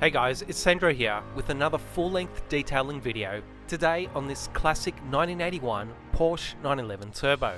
Hey guys, it's Sandro here with another full-length detailing video, today on this classic 1981 Porsche 911 Turbo.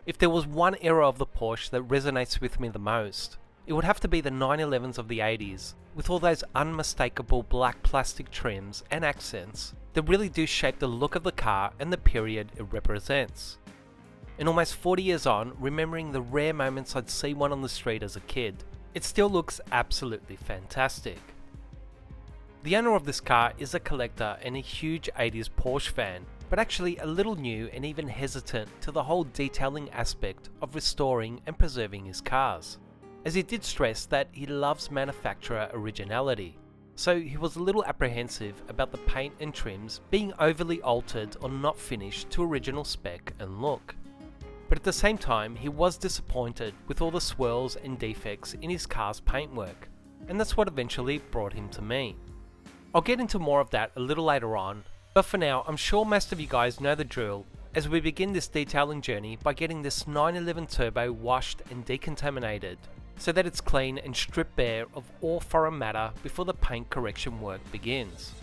If there was one era of the Porsche that resonates with me the most, it would have to be the 911s of the 80s, with all those unmistakable black plastic trims and accents that really do shape the look of the car and the period it represents. And almost 40 years on, remembering the rare moments I'd see one on the street as a kid, it still looks absolutely fantastic. The owner of this car is a collector and a huge 80s Porsche fan, but actually a little new and even hesitant to the whole detailing aspect of restoring and preserving his cars, as he did stress that he loves manufacturer originality, so he was a little apprehensive about the paint and trims being overly altered or not finished to original spec and look. But at the same time, he was disappointed with all the swirls and defects in his car's paintwork, and that's what eventually brought him to me. I'll get into more of that a little later on, but for now, I'm sure most of you guys know the drill as we begin this detailing journey by getting this 911 Turbo washed and decontaminated so that it's clean and stripped bare of all foreign matter before the paint correction work begins.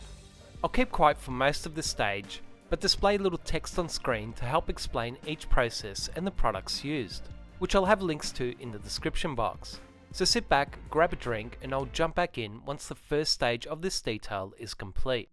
I'll keep quiet for most of this stage, but display a little text on screen to help explain each process and the products used, which I'll have links to in the description box. So sit back, grab a drink, and I'll jump back in once the first stage of this detail is complete.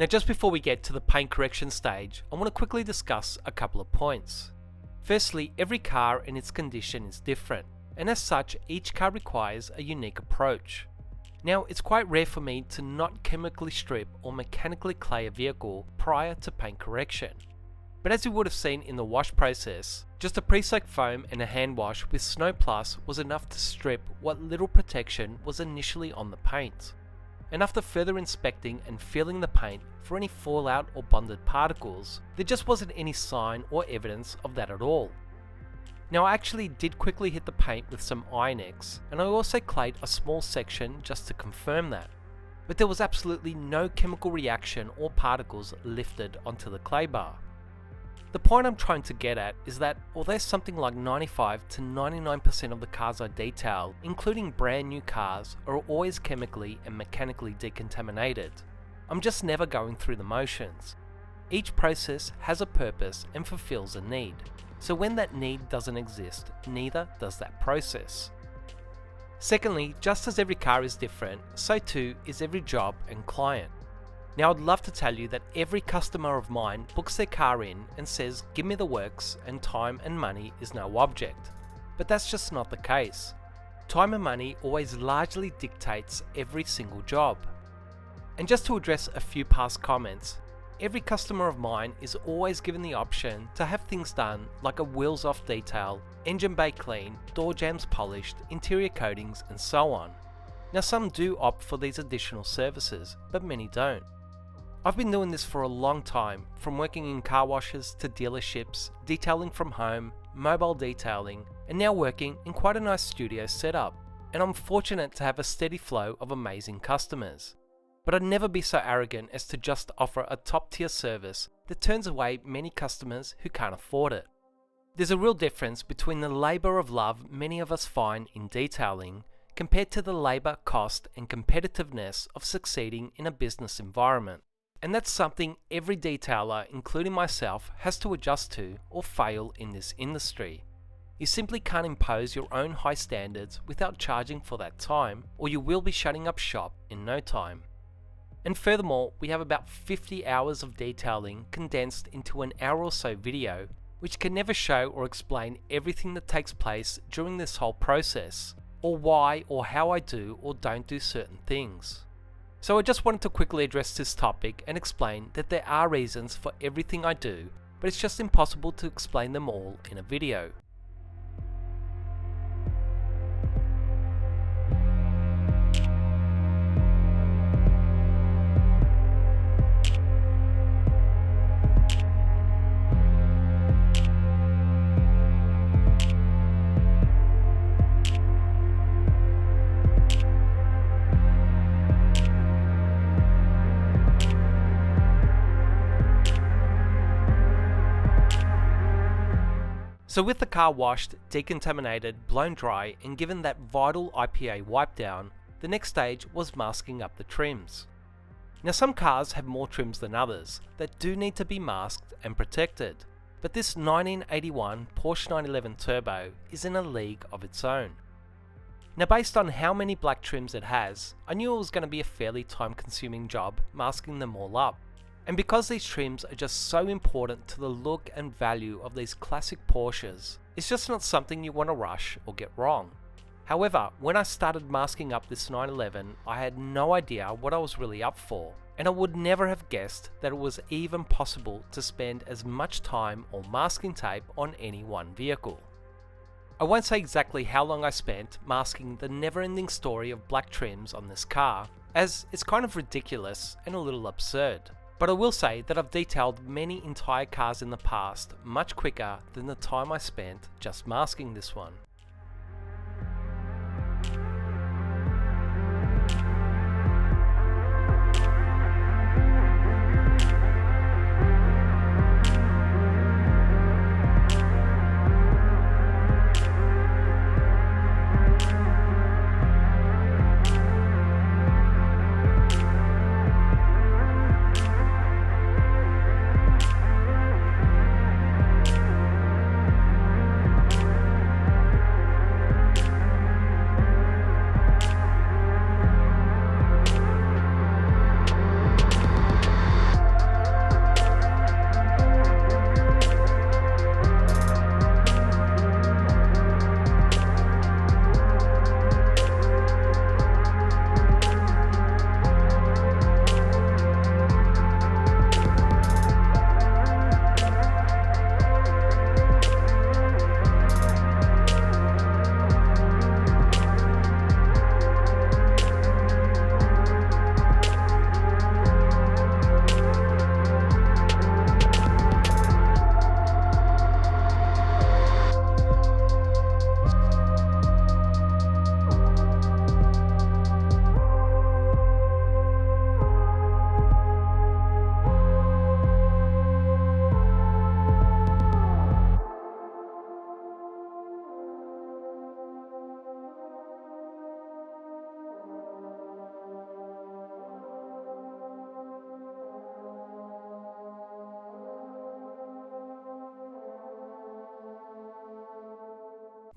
Now just before we get to the paint correction stage, I want to quickly discuss a couple of points. Firstly, every car and its condition is different, and as such each car requires a unique approach. Now it's quite rare for me to not chemically strip or mechanically clay a vehicle prior to paint correction. But as you would have seen in the wash process, just a pre-soaked foam and a hand wash with Snow Plus was enough to strip what little protection was initially on the paint. And after further inspecting and feeling the paint for any fallout or bonded particles, there just wasn't any sign or evidence of that at all. Now I actually did quickly hit the paint with some Iron-X, and I also clayed a small section just to confirm that. But there was absolutely no chemical reaction or particles lifted onto the clay bar. The point I'm trying to get at is that although something like 95 to 99% of the cars I detail, including brand new cars, are always chemically and mechanically decontaminated, I'm just never going through the motions. Each process has a purpose and fulfills a need, so when that need doesn't exist, neither does that process. Secondly, just as every car is different, so too is every job and client. Now I'd love to tell you that every customer of mine books their car in and says give me the works and time and money is no object, but that's just not the case. Time and money always largely dictates every single job. And just to address a few past comments, every customer of mine is always given the option to have things done like a wheels off detail, engine bay clean, door jambs polished, interior coatings and so on. Now some do opt for these additional services, but many don't. I've been doing this for a long time, from working in car washes to dealerships, detailing from home, mobile detailing, and now working in quite a nice studio setup, and I'm fortunate to have a steady flow of amazing customers. But I'd never be so arrogant as to just offer a top tier service that turns away many customers who can't afford it. There's a real difference between the labour of love many of us find in detailing compared to the labour, cost and competitiveness of succeeding in a business environment. And that's something every detailer, including myself, has to adjust to or fail in this industry. You simply can't impose your own high standards without charging for that time, or you will be shutting up shop in no time. And furthermore, we have about 50 hours of detailing condensed into an hour or so video, which can never show or explain everything that takes place during this whole process, or why or how I do or don't do certain things. So I just wanted to quickly address this topic and explain that there are reasons for everything I do, but it's just impossible to explain them all in a video. So with the car washed, decontaminated, blown dry and given that vital IPA wipe down, the next stage was masking up the trims. Now some cars have more trims than others that do need to be masked and protected, but this 1981 Porsche 911 Turbo is in a league of its own. Now based on how many black trims it has, I knew it was going to be a fairly time consuming job masking them all up. And because these trims are just so important to the look and value of these classic Porsches, it's just not something you want to rush or get wrong. However, when I started masking up this 911, I had no idea what I was really up for, and I would never have guessed that it was even possible to spend as much time or masking tape on any one vehicle. I won't say exactly how long I spent masking the never-ending story of black trims on this car, as it's kind of ridiculous and a little absurd. But I will say that I've detailed many entire cars in the past much quicker than the time I spent just masking this one.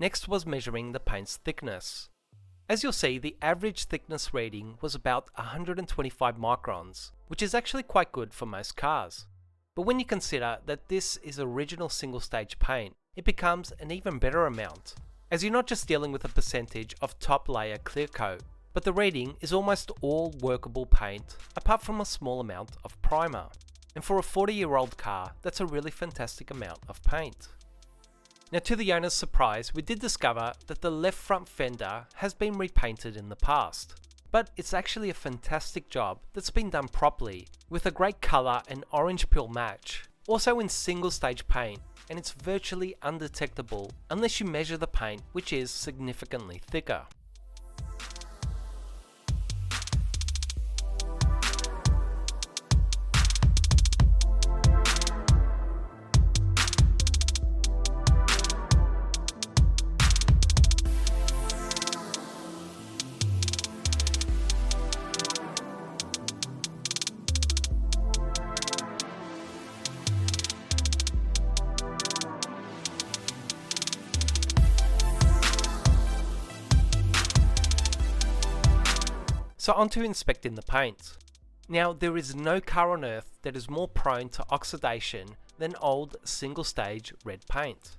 Next was measuring the paint's thickness. As you'll see, the average thickness reading was about 125 microns, which is actually quite good for most cars. But when you consider that this is original single stage paint, it becomes an even better amount, as you're not just dealing with a percentage of top layer clear coat, but the reading is almost all workable paint apart from a small amount of primer. And for a 40-year-old car, that's a really fantastic amount of paint. Now, to the owner's surprise, we did discover that the left front fender has been repainted in the past. But it's actually a fantastic job that's been done properly, with a great colour and orange peel match, also in single stage paint, and it's virtually undetectable unless you measure the paint, which is significantly thicker. So on to inspecting the paint. Now, there is no car on earth that is more prone to oxidation than old single stage red paint.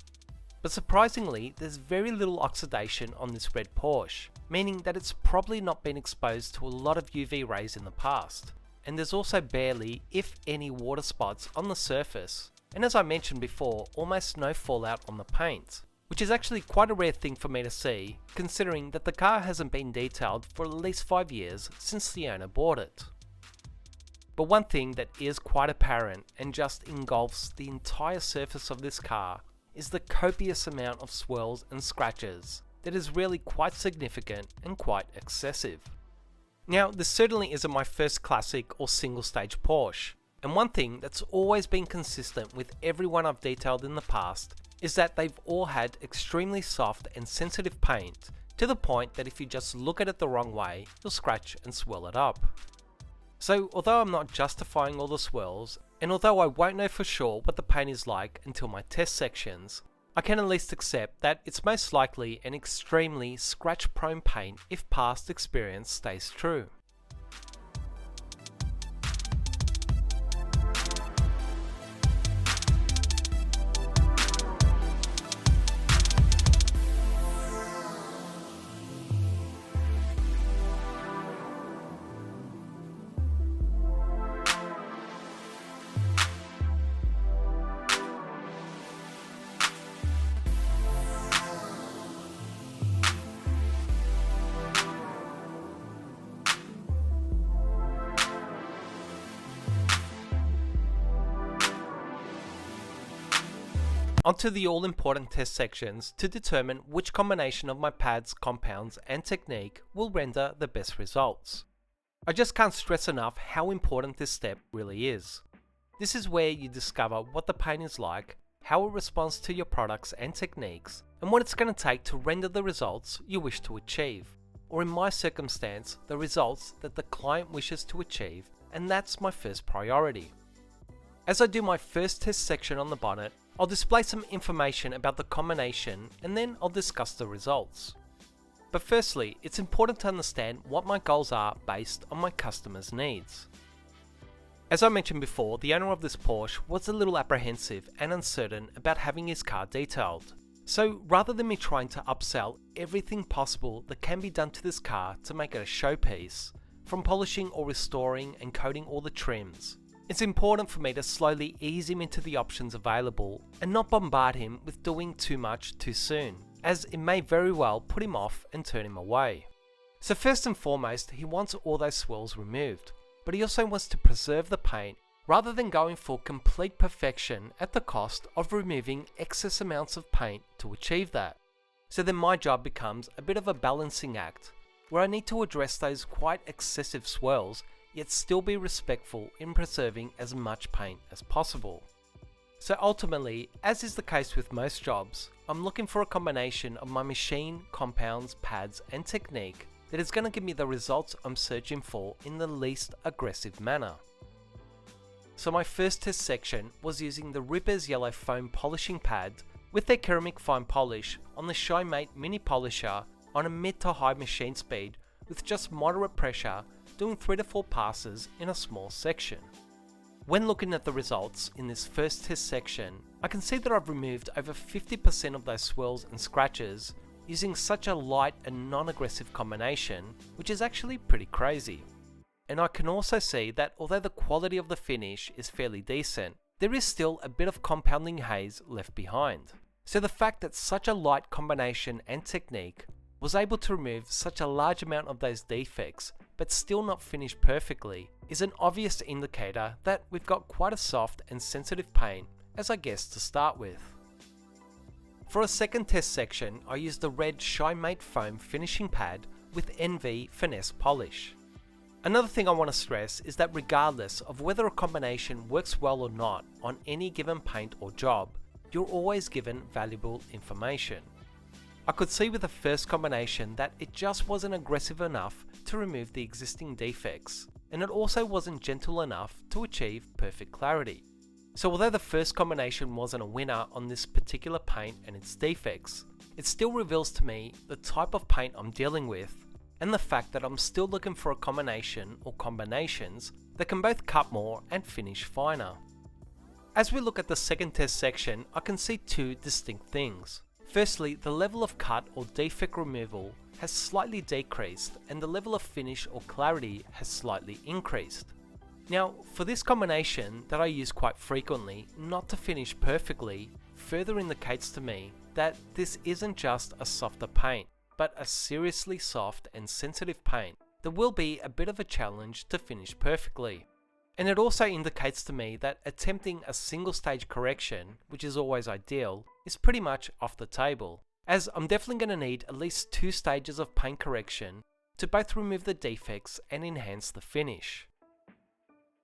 But surprisingly, there's very little oxidation on this red Porsche, meaning that it's probably not been exposed to a lot of UV rays in the past. And there's also barely, if any, water spots on the surface. And as I mentioned before, almost no fallout on the paint, which is actually quite a rare thing for me to see, considering that the car hasn't been detailed for at least 5 years since the owner bought it. But one thing that is quite apparent and just engulfs the entire surface of this car is the copious amount of swirls and scratches that is really quite significant and quite excessive. Now, this certainly isn't my first classic or single stage Porsche, and one thing that's always been consistent with everyone I've detailed in the past is that they've all had extremely soft and sensitive paint, to the point that if you just look at it the wrong way, you'll scratch and swirl it up. So although I'm not justifying all the swirls, and although I won't know for sure what the paint is like until my test sections, I can at least accept that it's most likely an extremely scratch prone paint if past experience stays true. Onto the all-important test sections to determine which combination of my pads, compounds and technique will render the best results. I just can't stress enough how important this step really is. This is where you discover what the paint is like, how it responds to your products and techniques, and what it's going to take to render the results you wish to achieve, or in my circumstance, the results that the client wishes to achieve, and that's my first priority. As I do my first test section on the bonnet, I'll display some information about the combination and then I'll discuss the results. But firstly, it's important to understand what my goals are based on my customer's needs. As I mentioned before, the owner of this Porsche was a little apprehensive and uncertain about having his car detailed. So rather than me trying to upsell everything possible that can be done to this car to make it a showpiece, from polishing or restoring and coating all the trims, it's important for me to slowly ease him into the options available and not bombard him with doing too much too soon, as it may very well put him off and turn him away. So first and foremost, he wants all those swirls removed, but he also wants to preserve the paint rather than going for complete perfection at the cost of removing excess amounts of paint to achieve that. So then my job becomes a bit of a balancing act, where I need to address those quite excessive swirls yet still be respectful in preserving as much paint as possible. So ultimately, as is the case with most jobs, I'm looking for a combination of my machine, compounds, pads and technique that is going to give me the results I'm searching for in the least aggressive manner. So my first test section was using the Ripper's yellow foam polishing pad with their ceramic fine polish on the ShineMate mini polisher on a mid to high machine speed with just moderate pressure, doing 3 to 4 passes in a small section. When looking at the results in this first test section, I can see that I've removed over 50% of those swirls and scratches using such a light and non-aggressive combination, which is actually pretty crazy. And I can also see that although the quality of the finish is fairly decent, there is still a bit of compounding haze left behind. So the fact that such a light combination and technique was able to remove such a large amount of those defects but still not finish perfectly is an obvious indicator that we've got quite a soft and sensitive paint as I guess to start with. For a second test section, I used the red ShineMate foam finishing pad with NV finesse polish. Another thing I want to stress is that regardless of whether a combination works well or not on any given paint or job, you're always given valuable information. I could see with the first combination that it just wasn't aggressive enough to remove the existing defects, and it also wasn't gentle enough to achieve perfect clarity. So although the first combination wasn't a winner on this particular paint and its defects, it still reveals to me the type of paint I'm dealing with, and the fact that I'm still looking for a combination or combinations that can both cut more and finish finer. As we look at the second test section, I can see two distinct things. Firstly, the level of cut or defect removal has slightly decreased and the level of finish or clarity has slightly increased. Now, for this combination that I use quite frequently not to finish perfectly, further indicates to me that this isn't just a softer paint, but a seriously soft and sensitive paint that will be a bit of a challenge to finish perfectly. And it also indicates to me that attempting a single stage correction, which is always ideal, is pretty much off the table, as I'm definitely going to need at least 2 stages of paint correction to both remove the defects and enhance the finish.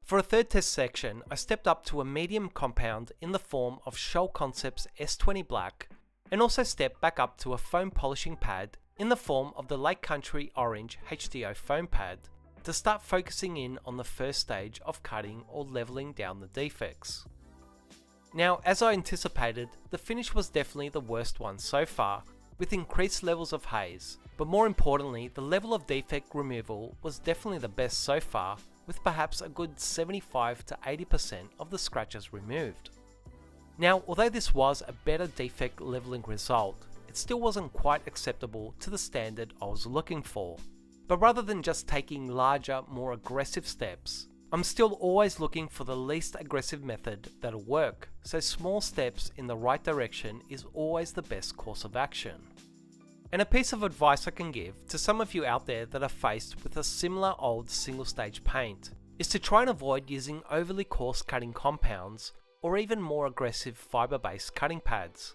For a third test section, I stepped up to a medium compound in the form of Shoal Concepts S20 Black, and also stepped back up to a foam polishing pad in the form of the Lake Country Orange HDO foam pad, to start focusing in on the first stage of cutting or leveling down the defects. Now, as I anticipated, the finish was definitely the worst one so far, with increased levels of haze, but more importantly, the level of defect removal was definitely the best so far, with perhaps a good 75 to 80% of the scratches removed. Now, although this was a better defect leveling result, it still wasn't quite acceptable to the standard I was looking for. But rather than just taking larger, more aggressive steps, I'm still always looking for the least aggressive method that'll work, so small steps in the right direction is always the best course of action. And a piece of advice I can give to some of you out there that are faced with a similar old single stage paint is to try and avoid using overly coarse cutting compounds or even more aggressive fibre-based cutting pads.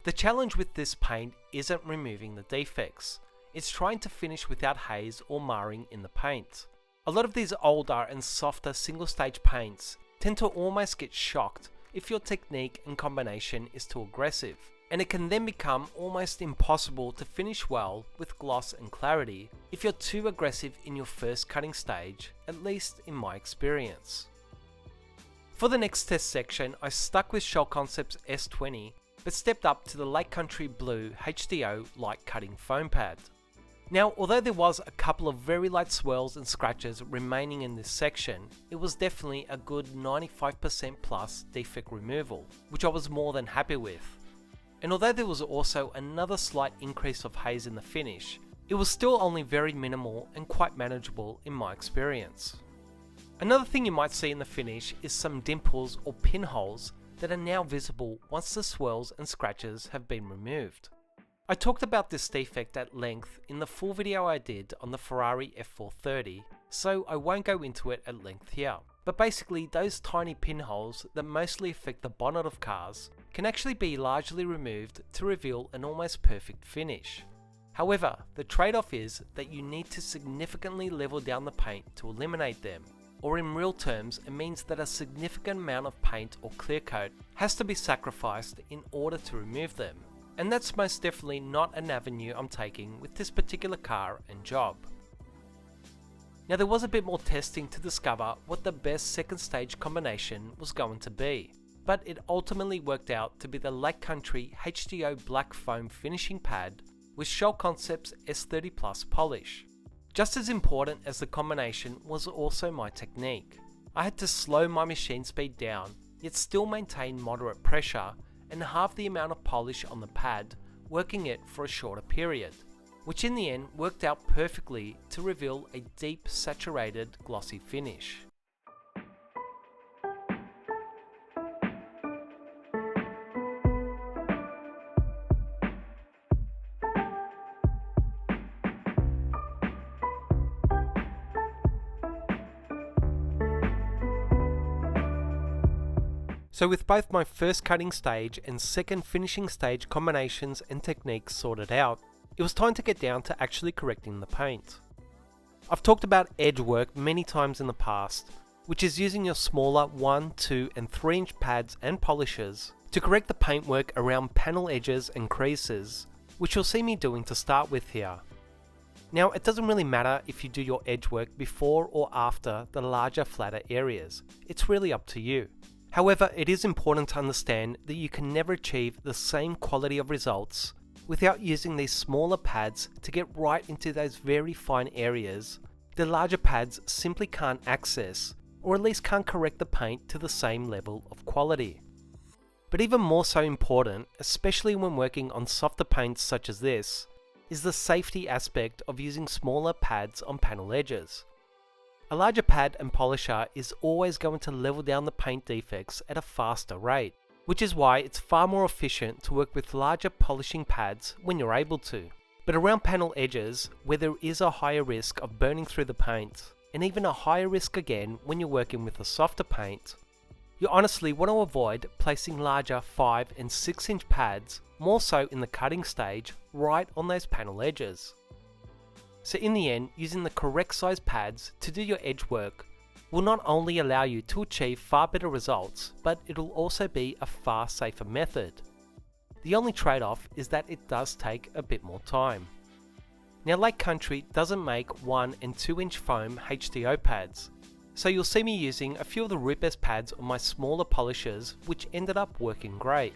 The challenge with this paint isn't removing the defects, it's trying to finish without haze or marring in the paint. A lot of these older and softer single stage paints tend to almost get shocked if your technique and combination is too aggressive, and it can then become almost impossible to finish well with gloss and clarity if you're too aggressive in your first cutting stage, at least in my experience. For the next test section, I stuck with Shoal Concepts S20, but stepped up to the Lake Country Blue HDO light cutting foam pad. Now, although there was a couple of very light swirls and scratches remaining in this section, it was definitely a good 95% plus defect removal, which I was more than happy with. And although there was also another slight increase of haze in the finish, it was still only very minimal and quite manageable in my experience. Another thing you might see in the finish is some dimples or pinholes that are now visible once the swirls and scratches have been removed. I talked about this defect at length in the full video I did on the Ferrari F430, so I won't go into it at length here. But basically, those tiny pinholes that mostly affect the bonnet of cars can actually be largely removed to reveal an almost perfect finish. However, the trade-off is that you need to significantly level down the paint to eliminate them, or in real terms, it means that a significant amount of paint or clear coat has to be sacrificed in order to remove them. And that's most definitely not an avenue I'm taking with this particular car and job. Now, there was a bit more testing to discover what the best second stage combination was going to be. but it ultimately worked out to be the Lake Country HDO Black Foam finishing pad with Shell Concepts S30 Plus polish. Just as important as the combination was also my technique. I had to slow my machine speed down, yet still maintain moderate pressure and halve the amount of polish on the pad, working it for a shorter period, which in the end worked out perfectly to reveal a deep saturated glossy finish. So with both my first cutting stage and second finishing stage combinations and techniques sorted out, it was time to get down to actually correcting the paint. I've talked about edge work many times in the past, which is using your smaller 1, 2 and 3 inch pads and polishers to correct the paintwork around panel edges and creases, which you'll see me doing to start with here. Now it doesn't really matter if you do your edge work before or after the larger flatter areas, it's really up to you. However, it is important to understand that you can never achieve the same quality of results without using these smaller pads to get right into those very fine areas the larger pads simply can't access, or at least can't correct the paint to the same level of quality. But even more so important, especially when working on softer paints such as this, is the safety aspect of using smaller pads on panel edges. A larger pad and polisher is always going to level down the paint defects at a faster rate, which is why it's far more efficient to work with larger polishing pads when you're able to. But around panel edges, where there is a higher risk of burning through the paint, and even a higher risk again when you're working with a softer paint, you honestly want to avoid placing larger 5 and 6 inch pads, more so in the cutting stage, right on those panel edges. So in the end, using the correct size pads to do your edge work will not only allow you to achieve far better results, but it'll also be a far safer method. The only trade-off is that it does take a bit more time. Now Lake Country doesn't make 1 and 2 inch foam HDO pads, so you'll see me using a few of the Rupes pads on my smaller polishers, which ended up working great.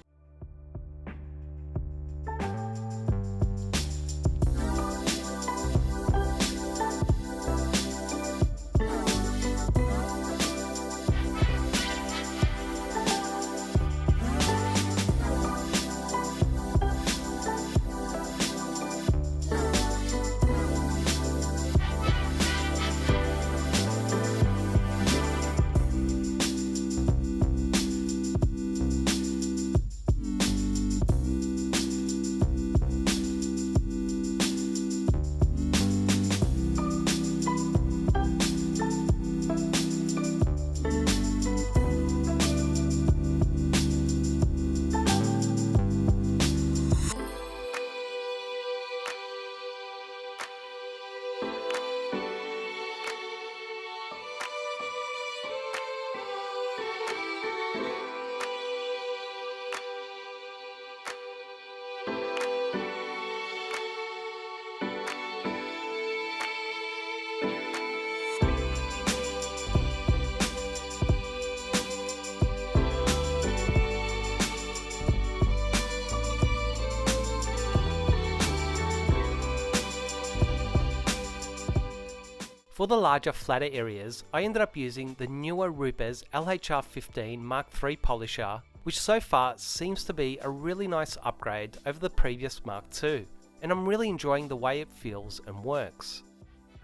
For the larger, flatter areas, I ended up using the newer Rupes LHR15 Mark III polisher, which so far seems to be a really nice upgrade over the previous Mark II, and I'm really enjoying the way it feels and works.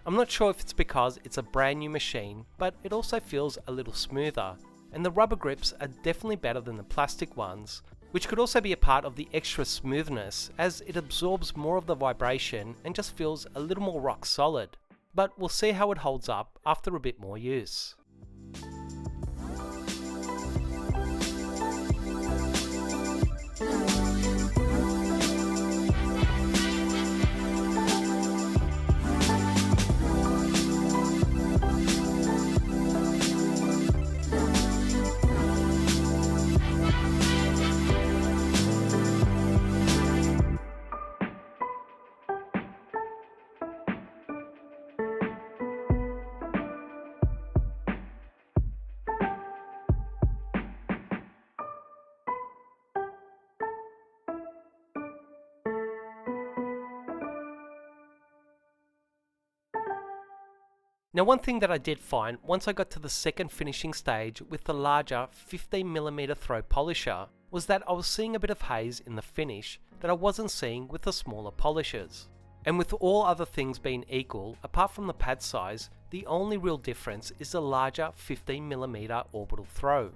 I'm not sure if it's because it's a brand new machine, but it also feels a little smoother, and the rubber grips are definitely better than the plastic ones, which could also be a part of the extra smoothness as it absorbs more of the vibration and just feels a little more rock solid. But we'll see how it holds up after a bit more use. Now, one thing that I did find once I got to the second finishing stage with the larger 15mm throw polisher was that I was seeing a bit of haze in the finish that I wasn't seeing with the smaller polishers. And with all other things being equal, apart from the pad size, the only real difference is the larger 15mm orbital throw.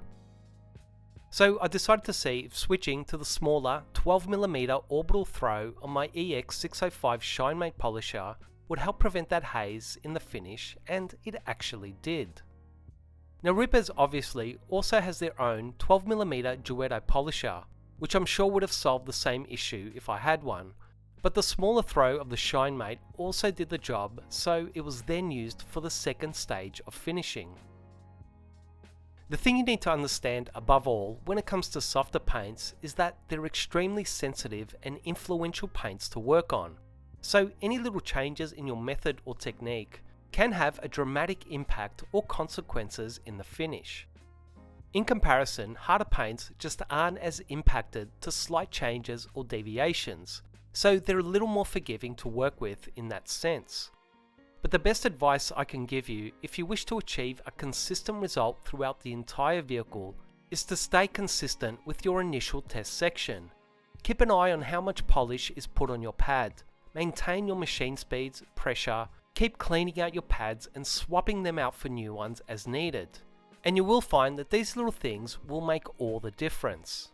So I decided to see if switching to the smaller 12mm orbital throw on my EX605 ShineMate polisher would help prevent that haze in the finish, and it actually did. Now Rippers obviously also has their own 12mm Duetto polisher, which I'm sure would have solved the same issue if I had one, but the smaller throw of the ShineMate also did the job, so it was then used for the second stage of finishing. The thing you need to understand above all when it comes to softer paints is that they're extremely sensitive and influential paints to work on. So any little changes in your method or technique can have a dramatic impact or consequences in the finish. In comparison, harder paints just aren't as impacted to slight changes or deviations, so they're a little more forgiving to work with in that sense. But the best advice I can give you if you wish to achieve a consistent result throughout the entire vehicle is to stay consistent with your initial test section. Keep an eye on how much polish is put on your pad. Maintain your machine speeds, pressure, keep cleaning out your pads and swapping them out for new ones as needed. And you will find that these little things will make all the difference.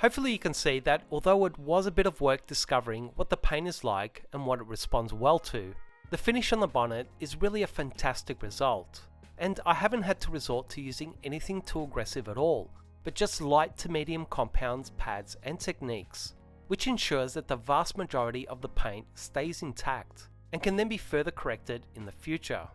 Hopefully you can see that although it was a bit of work discovering what the paint is like and what it responds well to, the finish on the bonnet is really a fantastic result. And I haven't had to resort to using anything too aggressive at all, but just light to medium compounds, pads and techniques, which ensures that the vast majority of the paint stays intact and can then be further corrected in the future.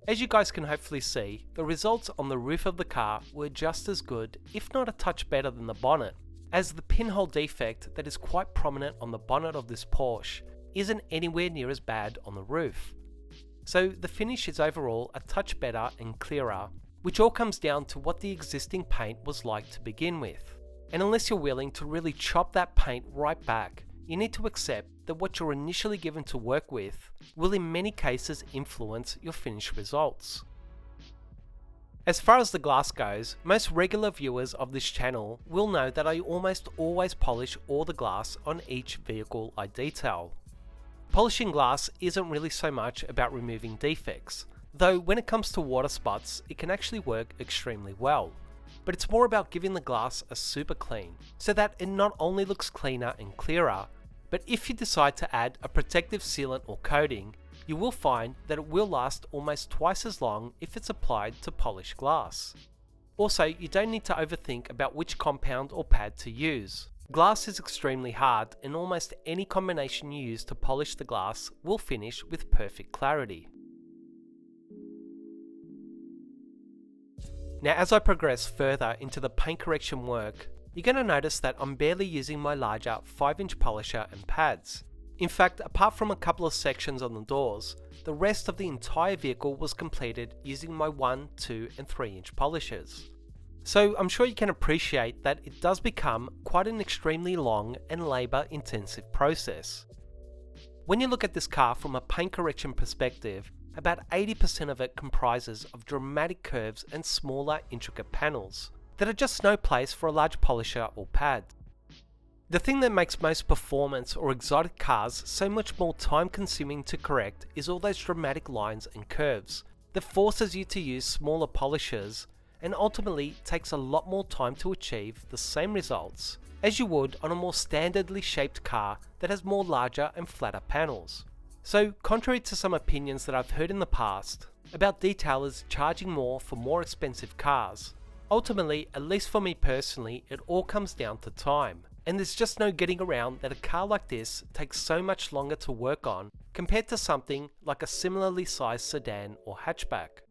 As you guys can hopefully see, the results on the roof of the car were just as good, if not a touch better than the bonnet, as the pinhole defect that is quite prominent on the bonnet of this Porsche isn't anywhere near as bad on the roof. So the finish is overall a touch better and clearer, which all comes down to what the existing paint was like to begin with. And unless you're willing to really chop that paint right back, you need to accept that what you're initially given to work with will in many cases influence your finished results. As far as the glass goes, most regular viewers of this channel will know that I almost always polish all the glass on each vehicle I detail. Polishing glass isn't really so much about removing defects, though when it comes to water spots it can actually work extremely well. But it's more about giving the glass a super clean, so that it not only looks cleaner and clearer, but if you decide to add a protective sealant or coating, you will find that it will last almost twice as long if it's applied to polished glass. Also, you don't need to overthink about which compound or pad to use. Glass is extremely hard, and almost any combination you use to polish the glass will finish with perfect clarity. Now, as I progress further into the paint correction work, you're going to notice that I'm barely using my larger 5-inch polisher and pads. In fact, apart from a couple of sections on the doors, the rest of the entire vehicle was completed using my 1, 2 and 3-inch polishers. So I'm sure you can appreciate that it does become quite an extremely long and labour intensive process. When you look at this car from a paint correction perspective, about 80% of it comprises of dramatic curves and smaller intricate panels that are just no place for a large polisher or pad. The thing that makes most performance or exotic cars so much more time consuming to correct is all those dramatic lines and curves that forces you to use smaller polishers and ultimately takes a lot more time to achieve the same results as you would on a more standardly shaped car that has more larger and flatter panels. So, contrary to some opinions that I've heard in the past about detailers charging more for more expensive cars, ultimately, at least for me personally, it all comes down to time. And there's just no getting around that a car like this takes so much longer to work on compared to something like a similarly sized sedan or hatchback.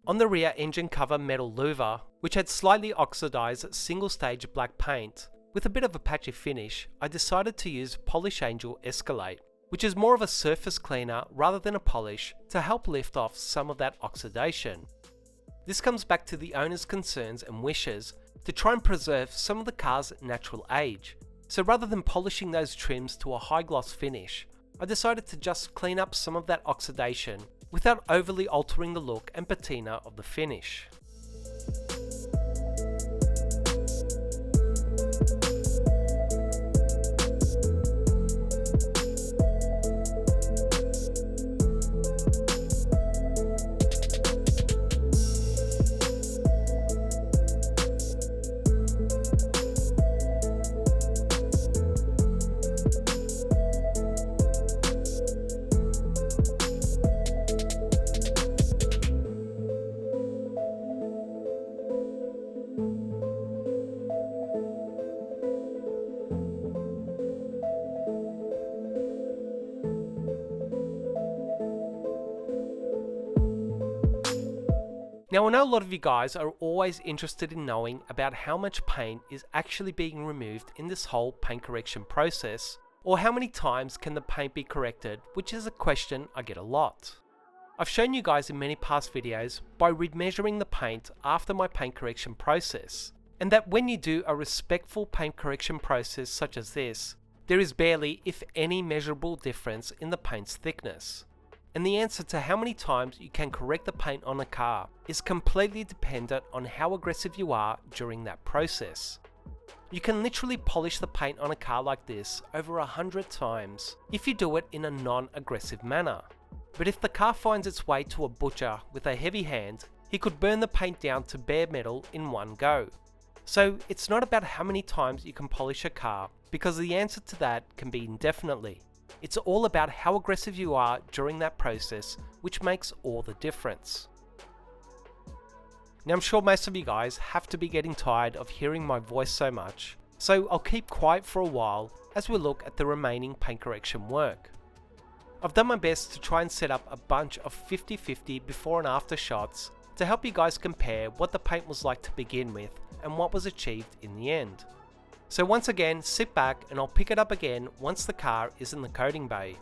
On the rear engine cover metal louver, which had slightly oxidized single stage black paint, with a bit of a patchy finish, I decided to use Polish Angel Escalate, which is more of a surface cleaner rather than a polish to help lift off some of that oxidation. This comes back to the owner's concerns and wishes to try and preserve some of the car's natural age. So rather than polishing those trims to a high gloss finish, I decided to just clean up some of that oxidation without overly altering the look and patina of the finish. Now I know a lot of you guys are always interested in knowing about how much paint is actually being removed in this whole paint correction process, or how many times can the paint be corrected, which is a question I get a lot. I've shown you guys in many past videos by remeasuring the paint after my paint correction process, and that when you do a respectful paint correction process such as this, there is barely, if any, measurable difference in the paint's thickness. And the answer to how many times you can correct the paint on a car is completely dependent on how aggressive you are during that process. You can literally polish the paint on a car like this over 100 times if you do it in a non-aggressive manner. But if the car finds its way to a butcher with a heavy hand, he could burn the paint down to bare metal in one go. So it's not about how many times you can polish a car, because the answer to that can be indefinitely. It's all about how aggressive you are during that process, which makes all the difference. Now I'm sure most of you guys have to be getting tired of hearing my voice so much, so I'll keep quiet for a while as we look at the remaining paint correction work. I've done my best to try and set up a bunch of 50-50 before and after shots to help you guys compare what the paint was like to begin with and what was achieved in the end. So once again, sit back and I'll pick it up again once the car is in the coating bay.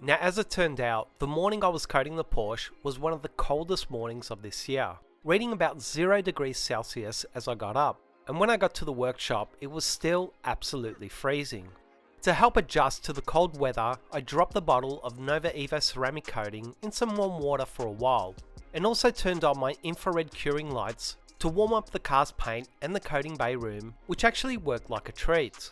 Now, as it turned out, the morning I was coating the Porsche was one of the coldest mornings of this year, reading about 0 degrees Celsius as I got up, and when I got to the workshop it was still absolutely freezing. To help adjust to the cold weather, I dropped the bottle of Nova Evo ceramic coating in some warm water for a while, and also turned on my infrared curing lights to warm up the car's paint and the coating bay room, which actually worked like a treat.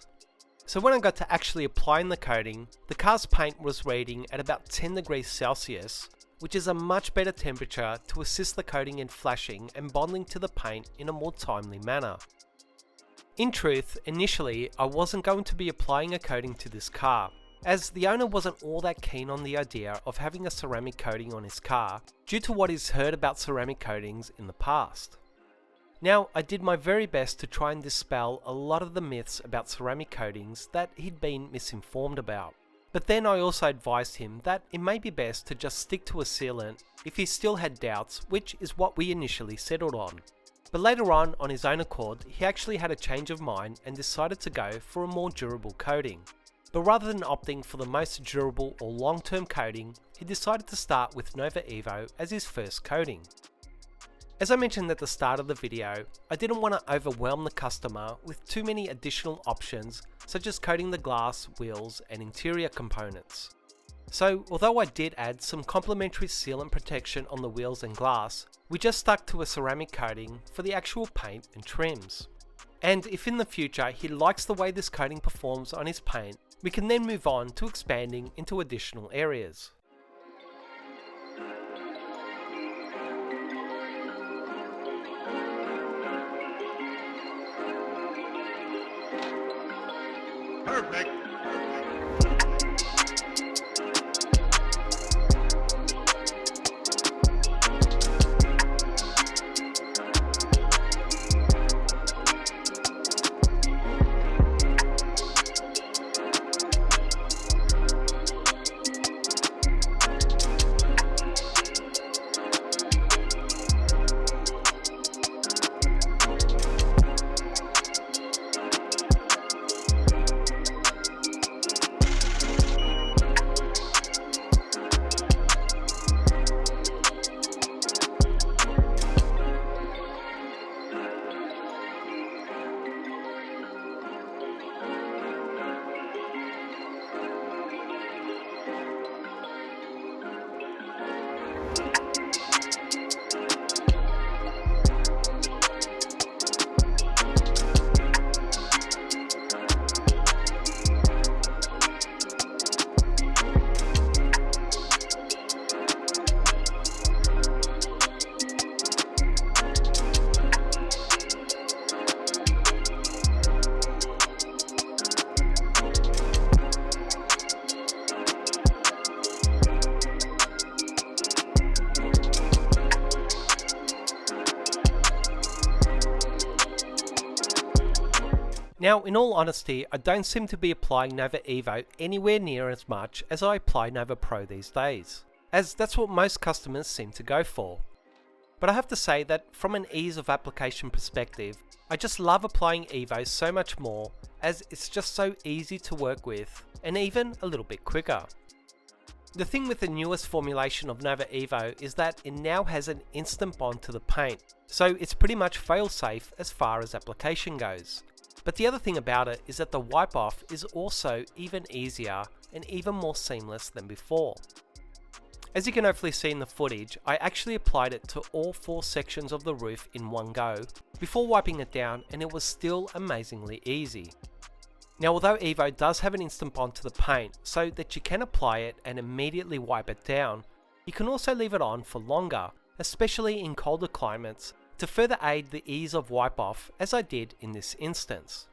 So when I got to actually applying the coating, the car's paint was reading at about 10 degrees Celsius, which is a much better temperature to assist the coating in flashing and bonding to the paint in a more timely manner. In truth, initially I wasn't going to be applying a coating to this car, as the owner wasn't all that keen on the idea of having a ceramic coating on his car due to what he's heard about ceramic coatings in the past. Now, I did my very best to try and dispel a lot of the myths about ceramic coatings that he'd been misinformed about. But then I also advised him that it may be best to just stick to a sealant if he still had doubts, which is what we initially settled on. But later on his own accord, he actually had a change of mind and decided to go for a more durable coating. But rather than opting for the most durable or long-term coating, he decided to start with Nova Evo as his first coating. As I mentioned at the start of the video, I didn't want to overwhelm the customer with too many additional options such as coating the glass, wheels and interior components. So although I did add some complementary sealant protection on the wheels and glass, we just stuck to a ceramic coating for the actual paint and trims. And if in the future he likes the way this coating performs on his paint, we can then move on to expanding into additional areas. Perfect. Now, in all honesty, I don't seem to be applying Nova Evo anywhere near as much as I apply Nova Pro these days, as that's what most customers seem to go for. But I have to say that from an ease of application perspective, I just love applying Evo so much more, as it's just so easy to work with, and even a little bit quicker. The thing with the newest formulation of Nova Evo is that it now has an instant bond to the paint, so it's pretty much fail-safe as far as application goes. But the other thing about it is that the wipe off is also even easier and even more seamless than before. As you can hopefully see in the footage, I actually applied it to all 4 sections of the roof in one go before wiping it down, and it was still amazingly easy. Now, although Evo does have an instant bond to the paint so that you can apply it and immediately wipe it down, you can also leave it on for longer, especially in colder climates, to further aid the ease of wipe off, as I did in this instance.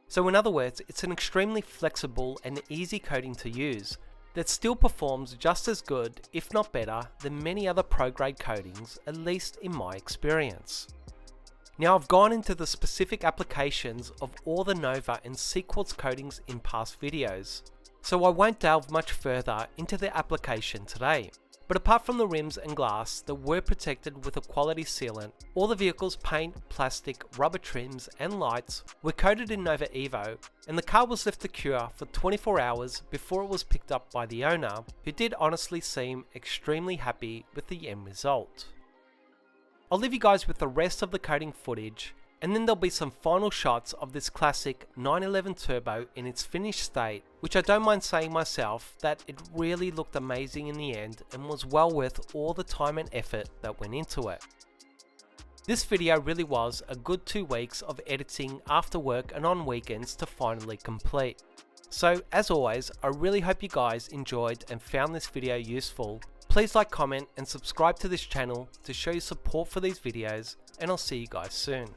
So in other words, it's an extremely flexible and easy coating to use that still performs just as good, if not better, than many other pro grade coatings, at least in my experience. Now, I've gone into the specific applications of all the Nova and C-Quartz coatings in past videos, so I won't delve much further into their application today. But apart from the rims and glass that were protected with a quality sealant, all the vehicle's paint, plastic, rubber trims and lights were coated in Nova Evo, and the car was left to cure for 24 hours before it was picked up by the owner, who did honestly seem extremely happy with the end result. I'll leave you guys with the rest of the coating footage, and then there'll be some final shots of this classic 911 Turbo in its finished state, which I don't mind saying myself that it really looked amazing in the end and was well worth all the time and effort that went into it. This video really was a good 2 weeks of editing after work and on weekends to finally complete. So as always, I really hope you guys enjoyed and found this video useful. Please like, comment and subscribe to this channel to show your support for these videos, and I'll see you guys soon.